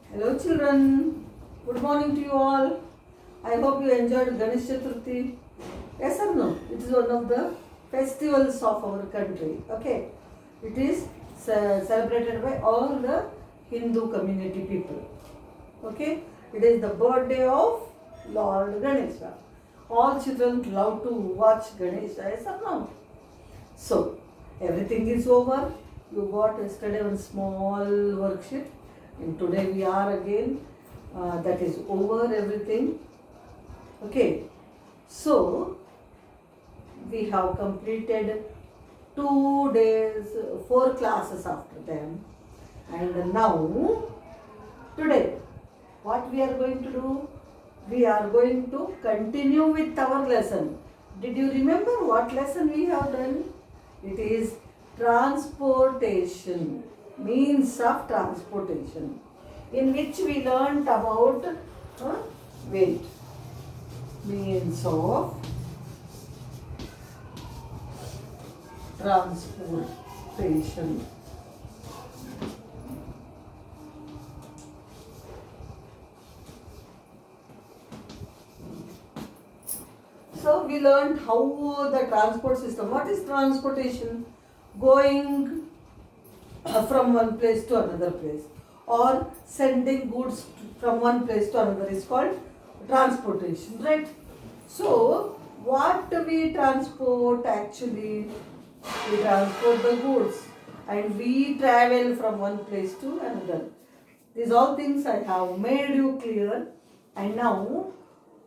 Hello children, good morning to you all. I hope you enjoyed Ganesh Chaturthi. Yes or no? It is one of the festivals of our country. Okay, it is celebrated by all the Hindu community people. Okay, it is the birthday of Lord Ganesha. All children love to watch Ganesha. Yes or no? So, everything is over. You got yesterday one small worksheet, and today we are again. That is over everything. Okay. So, we have completed 2 days, 4 classes after them. And now, today, what we are going to do? We are going to continue with our lesson. Did you remember what lesson we have done? It is transportation, means of transportation, in which we learnt about wait, means of transportation. So we learned how the transport system. What is transportation? Going from one place to another place, or sending goods from one place to another is called transportation, right? So what we transport actually? We transport the goods and we travel from one place to another. These all things I have made you clear. And now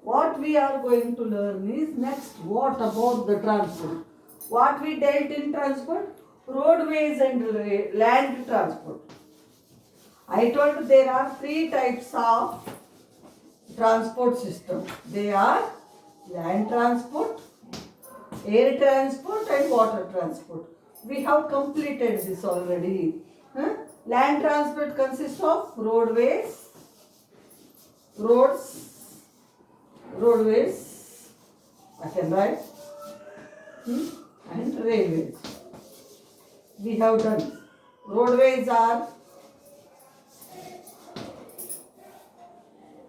what we are going to learn is next, what about the transport? What we dealt in transport? Roadways and land transport. I told there are 3 types of transport system. They are land transport, air transport and water transport. We have completed this already. Land transport consists of roadways, I can write, and railways. We have done. Roadways are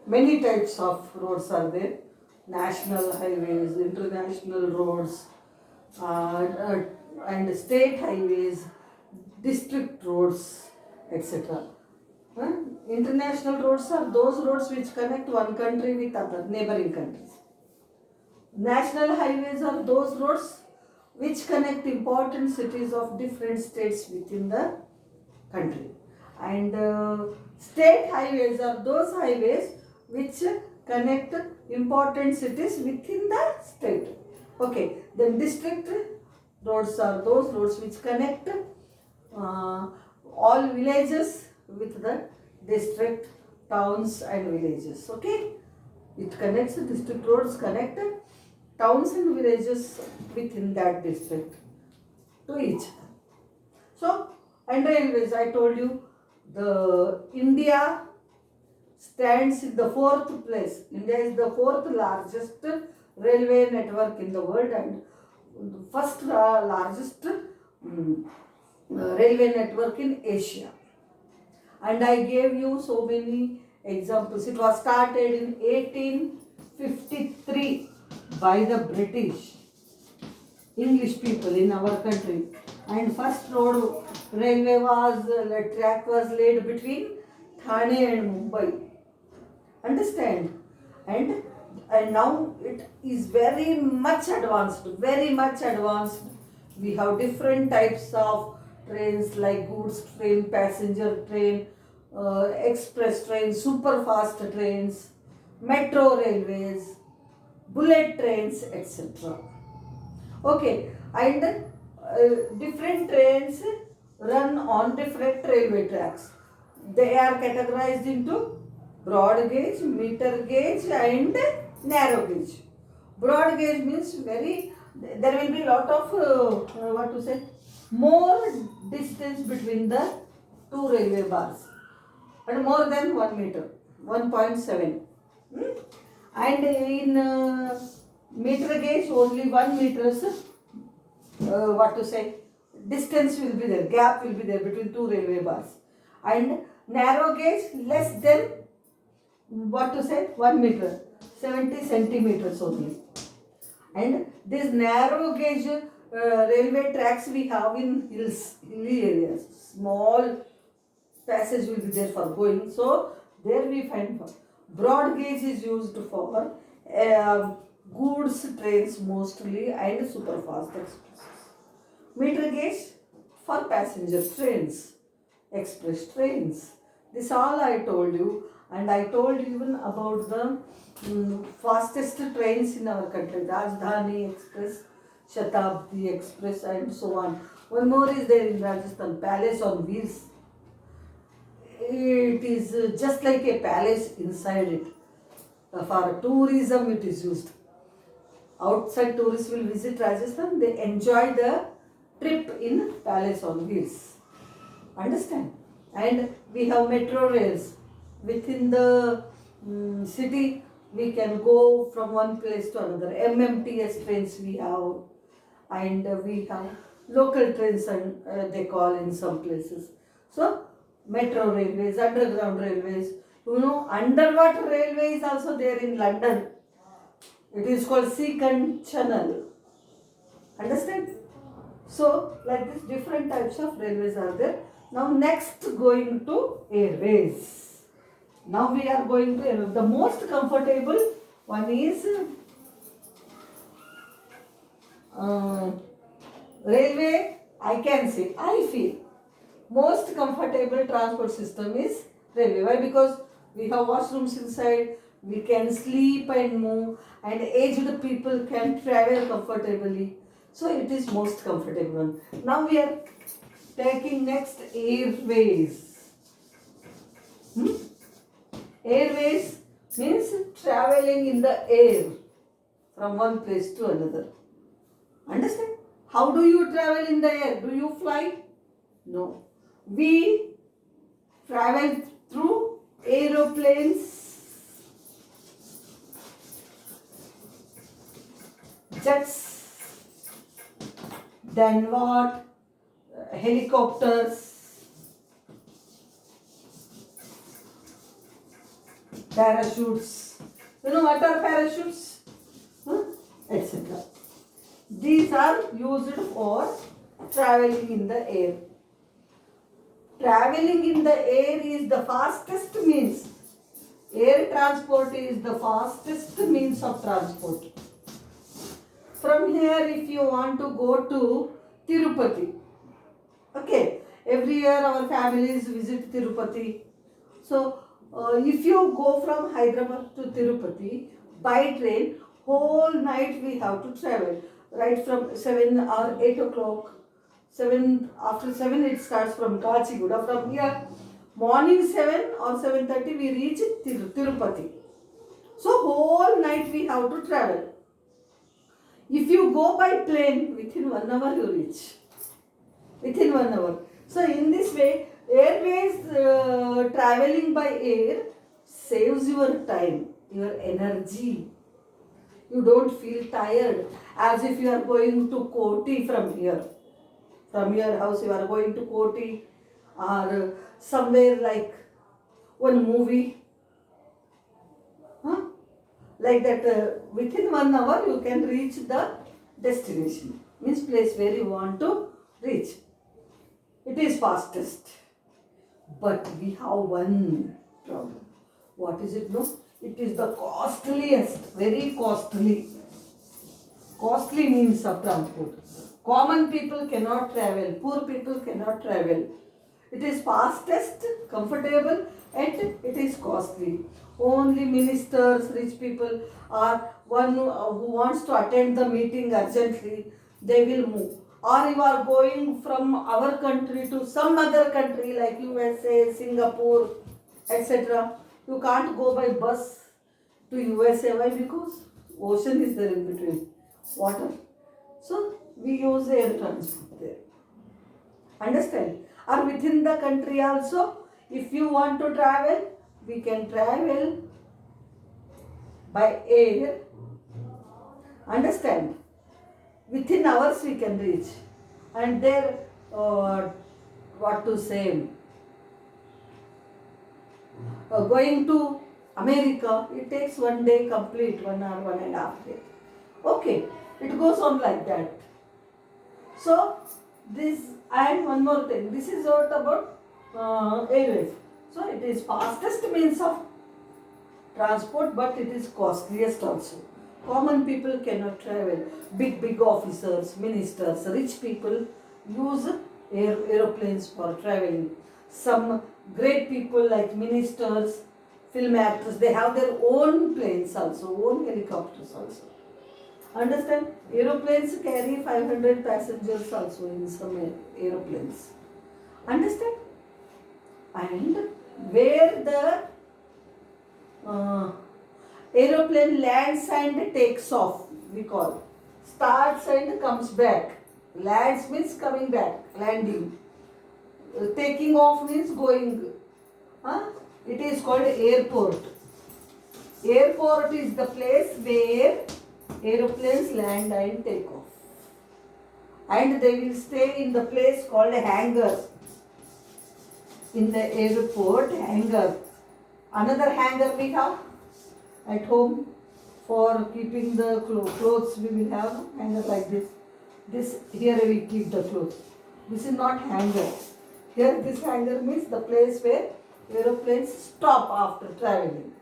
many types of roads are there. National highways, international roads, and state highways, district roads, etc. International roads are those roads which connect one country with other neighboring countries. National highways are those roads which connect important cities of different states within the country. And state highways are those highways which connect important cities within the state. Okay, then district roads are those roads which connect all villages with the district, towns and villages. Okay, it connects, district roads connect towns and villages within that district to each other. So, and railways, I told you, the India stands in the 4th place. India is the 4th largest railway network in the world and first largest railway network in Asia. And I gave you so many examples. It was started in 1853 by the British English people in our country. And first road railway was, track was laid between Thane and Mumbai. Understand? And now it is very much advanced, very much advanced. We have different types of trains like goods train, passenger train, express trains, super fast trains, metro railways, bullet trains, etc. Okay, and different trains run on different railway tracks. They are categorized into broad gauge, meter gauge and narrow gauge. Broad gauge means there will be lot of, more distance between the 2 railway bars and more than 1 meter, 1.7. And in meter gauge only 1 meters, distance will be there, gap will be there between 2 railway bars. And narrow gauge less than, what to say, 1 meter, 70 centimeters only. And these narrow gauge railway tracks we have in hilly areas. Small passage will be there for going. So there we find for broad gauge is used for goods trains mostly and super fast expresses. Meter gauge for passenger trains, express trains. This all I told you, and I told you even about the fastest trains in our country, Rajdhani Express, Shatabdi Express, and so on. One more is there in Rajasthan, Palace on Wheels. It is just like a palace inside it. For tourism, it is used. Outside tourists will visit Rajasthan, they enjoy the trip in Palace on Wheels. Understand? And we have metro rails. Within the city, we can go from one place to another. MMTS trains we have, and we have local trains, and they call in some places. So, metro railways, underground railways. You know, underwater railway is also there in London. It is called Second Channel. Understand? So, like this, different types of railways are there. Now, next going to airways. Now we are going to airways. The most comfortable one is railway. I can say, I feel most comfortable transport system is railway. Why? Because we have washrooms inside, we can sleep and move, and aged people can travel comfortably. So it is most comfortable one. Now we are taking next airways. Airways means traveling in the air from one place to another. Understand? How do you travel in the air? Do you fly? No. We travel through aeroplanes, jets, then what? Helicopters, parachutes. You know what are parachutes? Etc. These are used for traveling in the air. Traveling in the air is the fastest means. Air transport is the fastest means of transport. From here, if you want to go to Tirupati, okay, every year our families visit Tirupati. So, if you go from Hyderabad to Tirupati by train, whole night we have to travel. Right from 7 or 8 o'clock. After 7 it starts from Kachiguda. From here, morning 7 or 7:30 we reach Tirupati. So, whole night we have to travel. If you go by plane, within 1 hour you reach. Within 1 hour. So, in this way, airways traveling by air saves your time, your energy. You don't feel tired as if you are going to Koti from here. From your house you are going to Koti or somewhere like one movie. Like that, within 1 hour you can reach the destination. Means place where you want to reach. It is fastest. But we have one problem. What is it? No? It is the costliest, very costly. Costly means of transport. Common people cannot travel. Poor people cannot travel. It is fastest, comfortable, and it is costly. Only ministers, rich people, or one who wants to attend the meeting urgently, they will move. Or you are going from our country to some other country like USA, Singapore, etc. You can't go by bus to USA. Why? Because ocean is there in between, water. So we use air transport there. Understand? Or within the country also, if you want to travel, we can travel by air. Understand? Within hours we can reach. And there, what to say? going to America, it takes 1 day complete, 1 hour, 1.5 day. Okay, it goes on like that. So this, and one more thing, this is what about airways. So it is fastest means of transport, but it is costliest also. Common people cannot travel. Big officers, ministers, rich people use aeroplanes for traveling. Some great people like ministers, film actors, they have their own planes also, own helicopters also. Understand? Aeroplanes carry 500 passengers also in some aeroplanes. Understand? And where the aeroplane lands and takes off, we call. Starts and comes back. Lands means coming back, landing. Taking off means going. It is called airport. Airport is the place where aeroplanes land and take off. And they will stay in the place called hangar. In the airport, hangar. Another hangar we have at home for keeping the clothes. We will have hanger like this. This here we keep the clothes. This is not hanger. Here this hanger means the place where aeroplanes stop after traveling.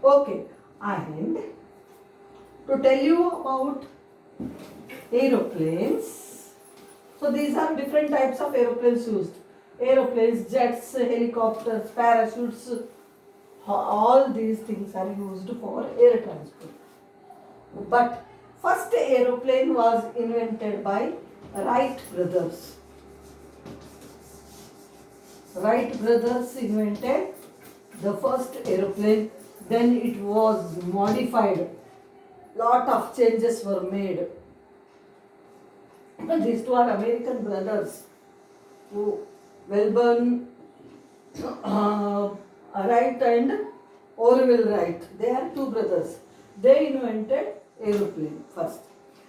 Okay, and to tell you about aeroplanes. So these are different types of aeroplanes used. Aeroplanes, jets, helicopters, parachutes, all these things are used for air transport. But first aeroplane was invented by Wright brothers. Wright brothers invented the first aeroplane. Then it was modified. Lot of changes were made. These two are American brothers who Wilbur Wright and Orville Wright. They are two brothers. They invented aeroplane first.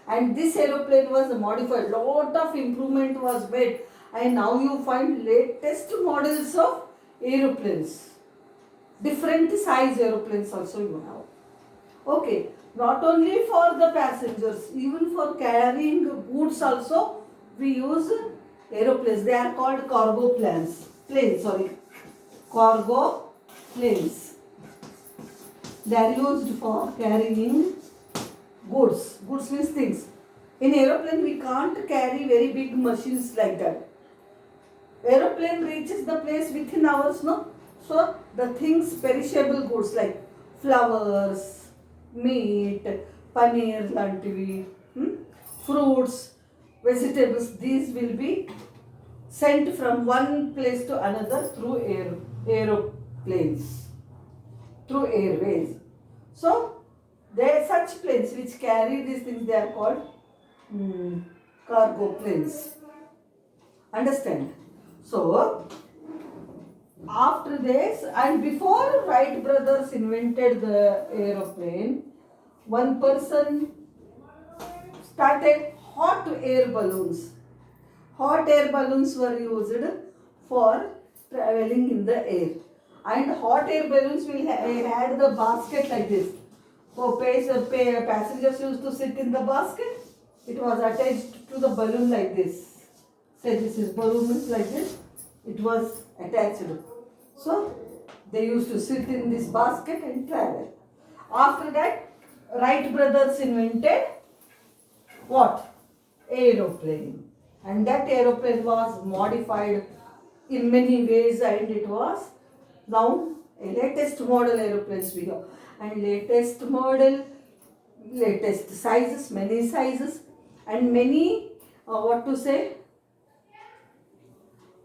And this aeroplane was modified. Lot of improvement was made. And now you find latest models of aeroplanes. Different size aeroplanes also you have. Okay. Not only for the passengers, even for carrying goods also we use aeroplanes. They are called cargo planes. Cargo planes. They are used for carrying goods. Goods means things. In aeroplane we can't carry very big machines like that. Aeroplane reaches the place within hours, no? So the things, perishable goods like flowers, meat, paneer, lantivi, fruits, vegetables, these will be sent from one place to another through aeroplanes, through airways. So there are such planes which carry these things, they are called cargo planes. Understand? So after this, and before Wright brothers invented the aeroplane, one person started hot air balloons. Hot air balloons were used for traveling in the air. And hot air balloons will had the basket like this. So passengers used to sit in the basket. It was attached to the balloon like this. Say this is balloon is like this. It was attached. So they used to sit in this basket and travel. After that, Wright brothers invented what? Aeroplane. And that aeroplane was modified in many ways, and it was now a latest model aeroplanes we have. And latest model, latest sizes, many sizes, and many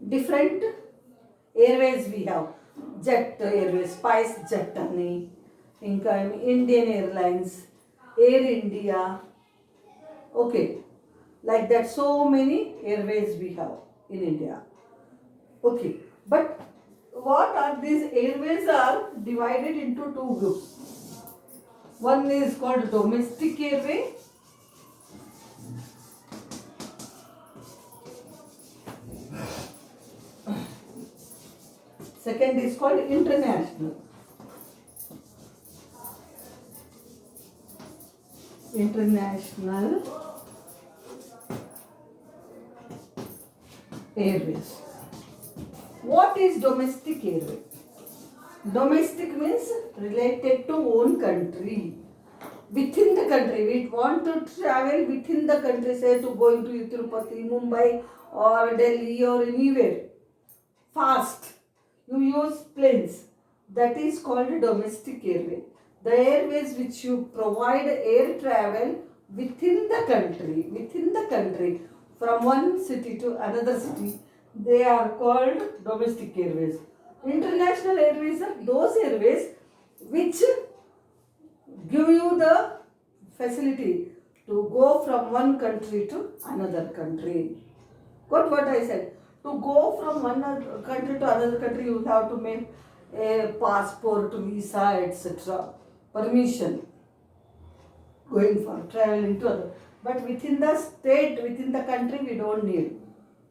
different airways we have. Jet Airways, Spice Jet ani, Indian Airlines, Air India. Okay, like that, so many airways we have in India. Okay, but what are these airways are divided into two groups. One is called domestic airway. Second Second is called international. International airways. What is domestic airway? Domestic means related to own country. Within the country, we want to travel within the country, say to going to Tirupati, Mumbai or Delhi or anywhere. Fast. You use planes. That is called domestic airway. The airways which you provide air travel within the country, from one city to another city, they are called domestic airways. International airways are those airways which give you the facility to go from one country to another country. Got what I said? To go from one country to another country, you have to make a passport, visa, etc. Permission going for traveling to other. But within the state, within the country, we don't need.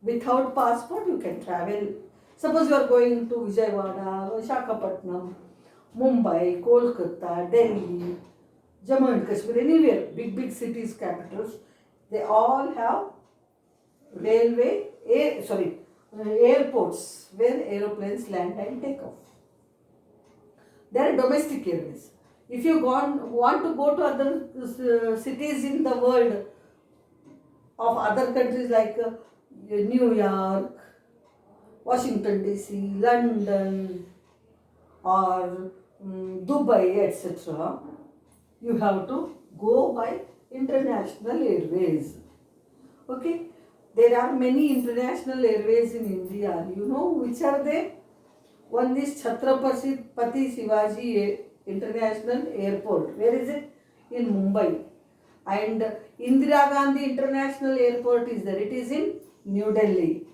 Without passport, you can travel. Suppose you are going to Vijayawada, Visakhapatnam, Mumbai, Kolkata, Delhi, Jammu and Kashmir, anywhere, big cities, capitals, they all have airports where aeroplanes land and take off. They are domestic airways. If you want to go to other cities in the world of other countries like New York, Washington DC, London or Dubai, etc., you have to go by international airways. Okay? There are many international airways in India. You know which are they? One is Chhatrapati Shivaji International Airport. Where is it? In Mumbai. And Indira Gandhi International Airport is there. It is in New Delhi.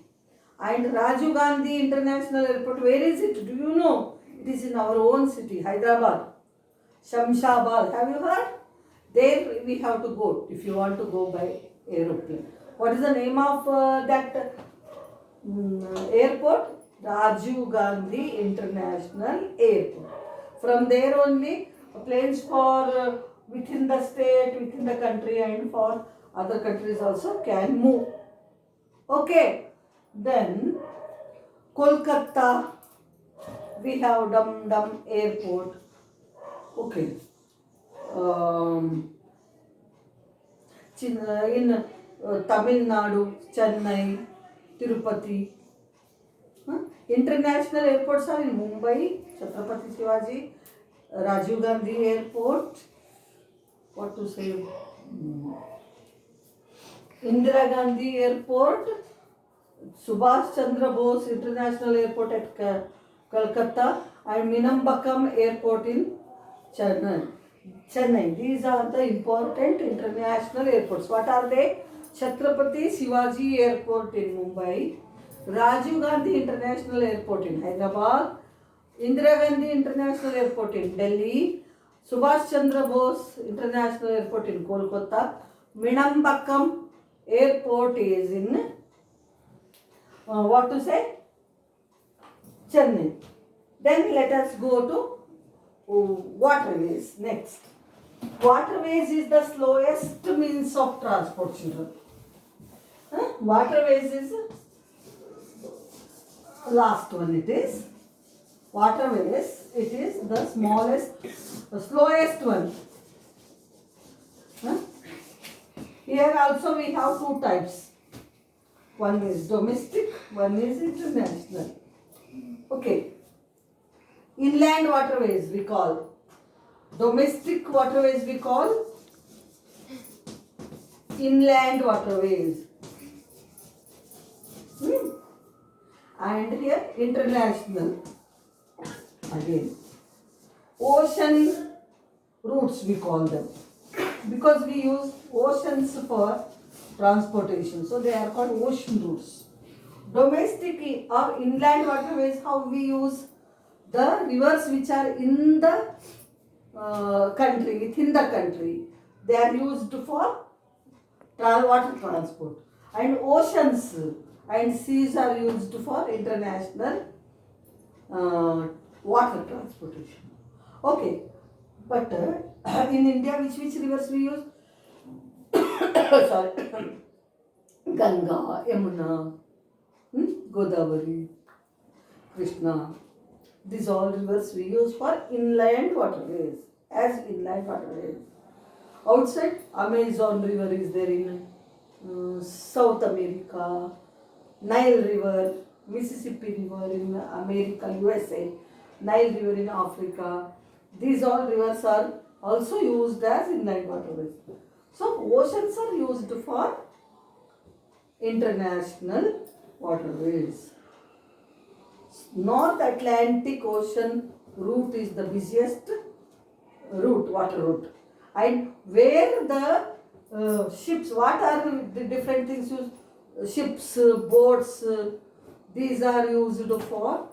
And Rajiv Gandhi International Airport, where is it? Do you know? It is in our own city, Hyderabad. Shamshabad. Have you heard? There we have to go if you want to go by aeroplane. What is the name of that airport? Rajiv Gandhi International Airport. From there only planes for within the state, within the country and for other countries also can move. Okay. Then Kolkata, we have Dum Dum Airport. Okay. In Tamil Nadu, Chennai, Tirupati. International airports are in Mumbai, Chhatrapati Shivaji, Rajiv Gandhi Airport. What to say? Indira Gandhi Airport, Subhash Chandra Bose International Airport at Calcutta, and Minambakam Airport in Chennai. These are the important international airports. What are they? Chhatrapati Shivaji Airport in Mumbai, Rajiv Gandhi International Airport in Hyderabad, Indira Gandhi International Airport in Delhi, Subhash Chandra Bose International Airport in Kolkata, Minambakam Airport is in Chennai. Then let us go to waterways next. Waterways is the slowest means of transport, children. Waterways is last one. It is waterways. It is the slowest one. Here also we have two types. One is domestic, one is international. Okay. Inland waterways we call. Domestic waterways we call inland waterways. And here international. Again. Ocean routes we call them. Because we use oceans for transportation. So they are called ocean routes. Domestic or inland waterways, how we use the rivers which are in the country, within the country. They are used for water transport. And oceans and seas are used for international uh, water transportation. Okay, but in India, which rivers we use? Sorry, Ganga, Yamuna, Godavari, Krishna. These all rivers we use for inland waterways, as inland waterways. Outside, Amazon River is there in South America, Nile River, Mississippi River in America, USA, Nile River in Africa. These all rivers are also used as inland waterways. So, oceans are used for international waterways. North Atlantic Ocean route is the busiest route, water route. And where the ships, what are the different things used? Ships, boats, these are used for,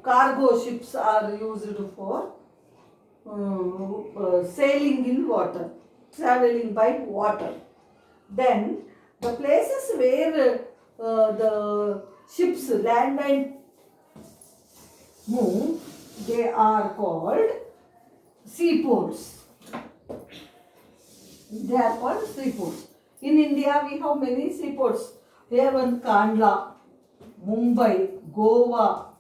cargo ships are used for sailing in water, traveling by water. Then the places where the ships land and move, they are called seaports. They are called seaports. In India, we have many seaports. Here one Kandla, Mumbai, Goa,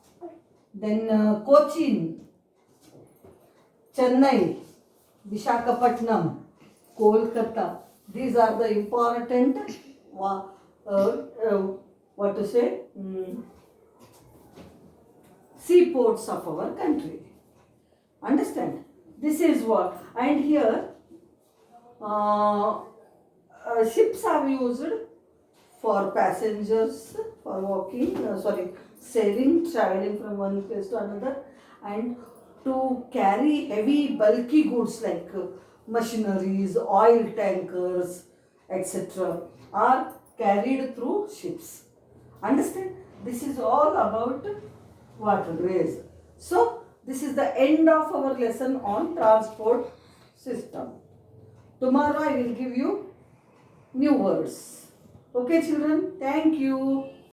then Cochin, Chennai, Visakhapatnam, Kolkata. These are the important, what to say, seaports of our country. Understand? This is what. And here, ships are used for passengers, for walking, sailing, traveling from one place to another, and to carry heavy, bulky goods like machineries, oil tankers, etc., are carried through ships. Understand? This is all about waterways. So, this is the end of our lesson on transport system. Tomorrow I will give you new words. Okay, children? Thank you.